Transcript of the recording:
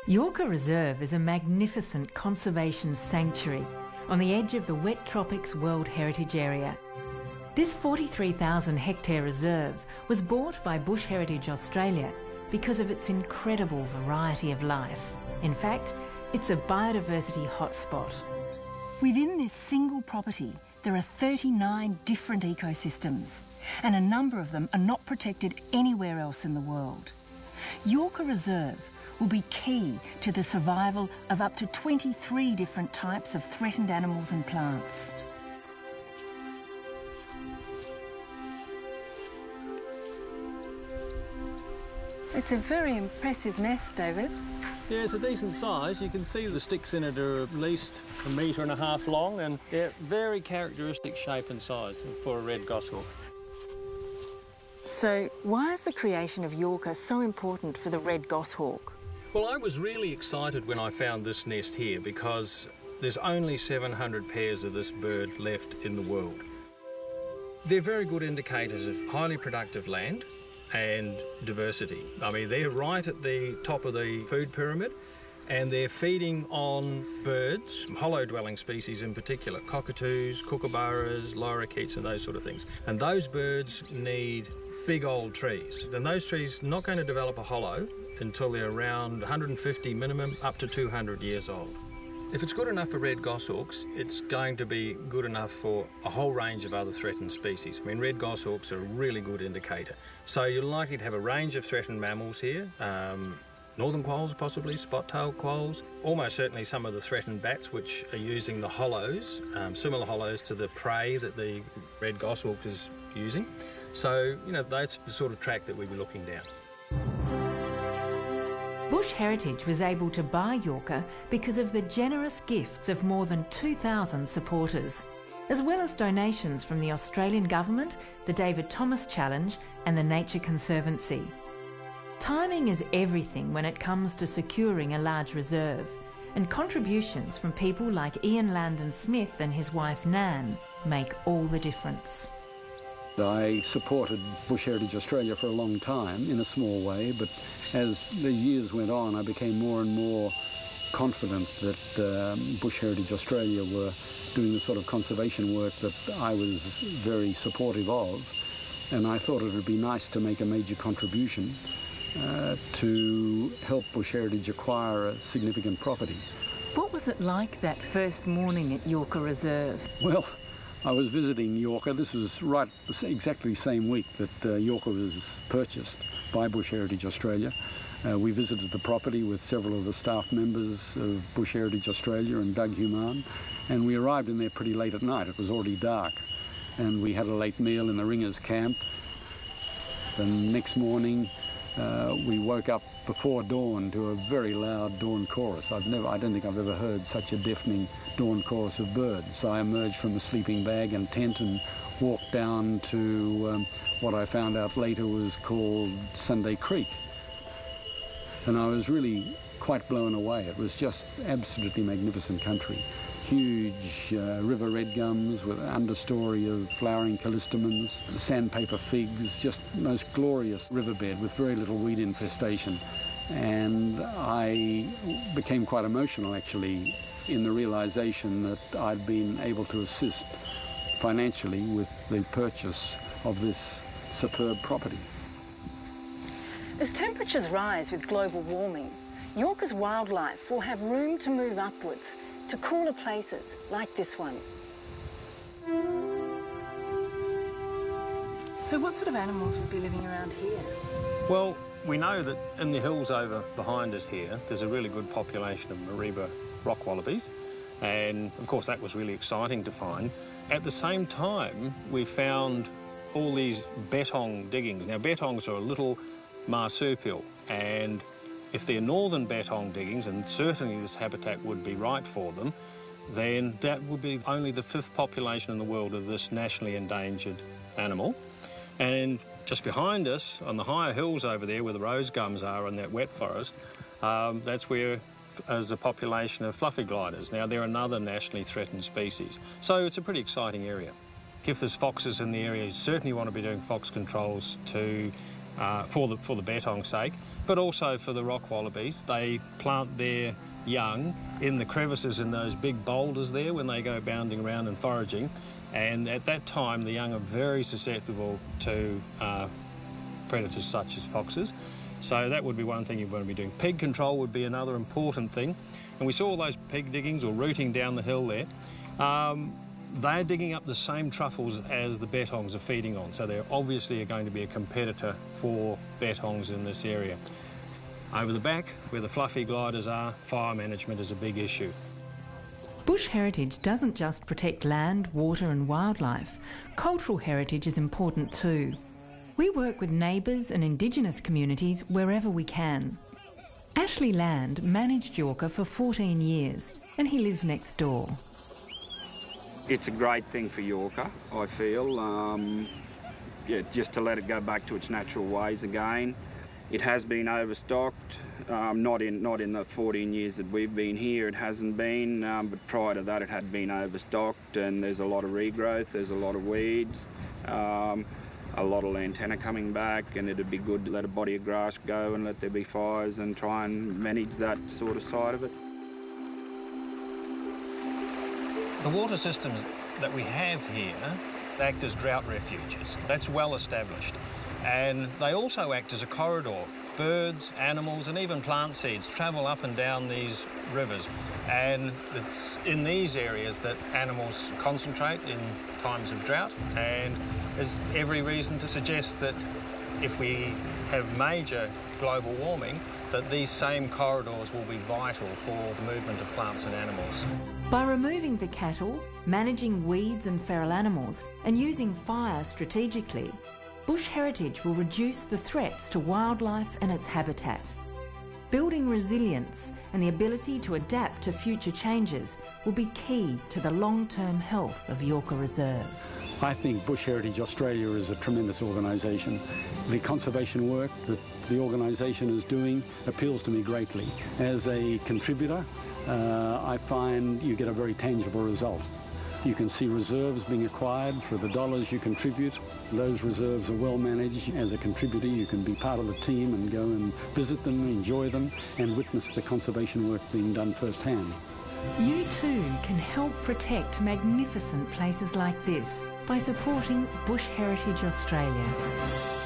Yourka Reserve is a magnificent conservation sanctuary on the edge of the wet tropics World Heritage Area. This 43,000 hectare reserve was bought by Bush Heritage Australia because of its incredible variety of life. In fact, it's a biodiversity hotspot. Within this single property, there are 39 different ecosystems, and a number of them are not protected anywhere else in the world. Yourka Reserve will be key to the survival of up to 23 different types of threatened animals and plants. It's a very impressive nest, David. Yeah, it's a decent size. You can see the sticks in it are at least 1.5 metres long, and they're very characteristic shape and size for a red goshawk. So why is the creation of Yourka so important for the red goshawk? Well, I was really excited when I found this nest here because there's only 700 pairs of this bird left in the world. They're very good indicators of highly productive land and diversity. I mean, they're right at the top of the food pyramid, and they're feeding on birds, hollow-dwelling species in particular, cockatoos, kookaburras, lorikeets and those sort of things. And those birds need big old trees. And those trees are not going to develop a hollow until they're around 150 minimum, up to 200 years old. If it's good enough for red goshawks, it's going to be good enough for a whole range of other threatened species. I mean, red goshawks are a really good indicator. So you're likely to have a range of threatened mammals here, northern quolls possibly, spot-tailed quolls, almost certainly some of the threatened bats which are using the hollows, similar hollows to the prey that the red goshawk is using. So, you know, that's the sort of track that we'd be looking down. Bush Heritage was able to buy Yourka because of the generous gifts of more than 2,000 supporters, as well as donations from the Australian Government, the David Thomas Challenge and the Nature Conservancy. Timing is everything when it comes to securing a large reserve, and contributions from people like Ian Landon Smith and his wife Nan make all the difference. I supported Bush Heritage Australia for a long time in a small way, but as the years went on I became more and more confident that Bush Heritage Australia were doing the sort of conservation work that I was very supportive of, and I thought it would be nice to make a major contribution to help Bush Heritage acquire a significant property. What was it like that first morning at Yourka Reserve? Well, I was visiting Yourka. This was right exactly the same week that Yourka was purchased by Bush Heritage Australia. We visited the property with several of the staff members of Bush Heritage Australia and Doug Human, and we arrived in there pretty late at night. It was already dark, and we had a late meal in the Ringers camp. The next morning we woke up before dawn to a very loud dawn chorus. I don't think I've ever heard such a deafening dawn chorus of birds. So I emerged from the sleeping bag and tent and walked down to what I found out later was called Sunday Creek. And I was really quite blown away. It was just absolutely magnificent country. Huge river red gums with an understory of flowering callistemons, sandpaper figs, just the most glorious riverbed with very little weed infestation. And I became quite emotional actually in the realization that I'd been able to assist financially with the purchase of this superb property. As temperatures rise with global warming, Yourka's wildlife will have room to move upwards to cooler places like this one. So what sort of animals would be living around here? Well, we know that in the hills over behind us here, there's a really good population of Mareeba rock wallabies, and of course that was really exciting to find. At the same time, we found all these bettong diggings. Now, bettongs are a little marsupial, and if they're northern bettong diggings, and certainly this habitat would be right for them, then that would be only the 5th population in the world of this nationally endangered animal. And just behind us, on the higher hills over there where the rose gums are in that wet forest, that's where there's a population of fluffy gliders. Now, they're another nationally threatened species. So it's a pretty exciting area. If there's foxes in the area, you certainly want to be doing fox controls to for the bettong's sake, but also for the rock wallabies. They plant their young in the crevices in those big boulders there when they go bounding around and foraging, and at that time the young are very susceptible to predators such as foxes. So that would be one thing you want to be doing. Pig control would be another important thing, and we saw all those pig diggings or rooting down the hill there. They're digging up the same truffles as the bettongs are feeding on, so they're obviously going to be a competitor for bettongs in this area. Over the back, where the fluffy gliders are, fire management is a big issue. Bush heritage doesn't just protect land, water and wildlife. Cultural heritage is important too. We work with neighbours and Indigenous communities wherever we can. Ashley Land managed Yourka for 14 years and he lives next door. It's a great thing for Yourka, I feel, just to let it go back to its natural ways again. It has been overstocked, not in the 14 years that we've been here, it hasn't been, but prior to that it had been overstocked, and there's a lot of regrowth, there's a lot of weeds, a lot of lantana coming back, and it'd be good to let a body of grass go and let there be fires and try and manage that sort of side of it. The water systems that we have here act as drought refuges. That's well established. And they also act as a corridor. Birds, animals and even plant seeds travel up and down these rivers. And it's in these areas that animals concentrate in times of drought. And there's every reason to suggest that if we have major global warming, that these same corridors will be vital for the movement of plants and animals. By removing the cattle, managing weeds and feral animals, and using fire strategically, bush heritage will reduce the threats to wildlife and its habitat. Building resilience and the ability to adapt to future changes will be key to the long-term health of Yourka Reserve. I think Bush Heritage Australia is a tremendous organisation. The conservation work that the organisation is doing appeals to me greatly. As a contributor, I find you get a very tangible result. You can see reserves being acquired for the dollars you contribute. Those reserves are well managed. As a contributor, you can be part of the team and go and visit them, enjoy them, and witness the conservation work being done firsthand. You too can help protect magnificent places like this by supporting Bush Heritage Australia.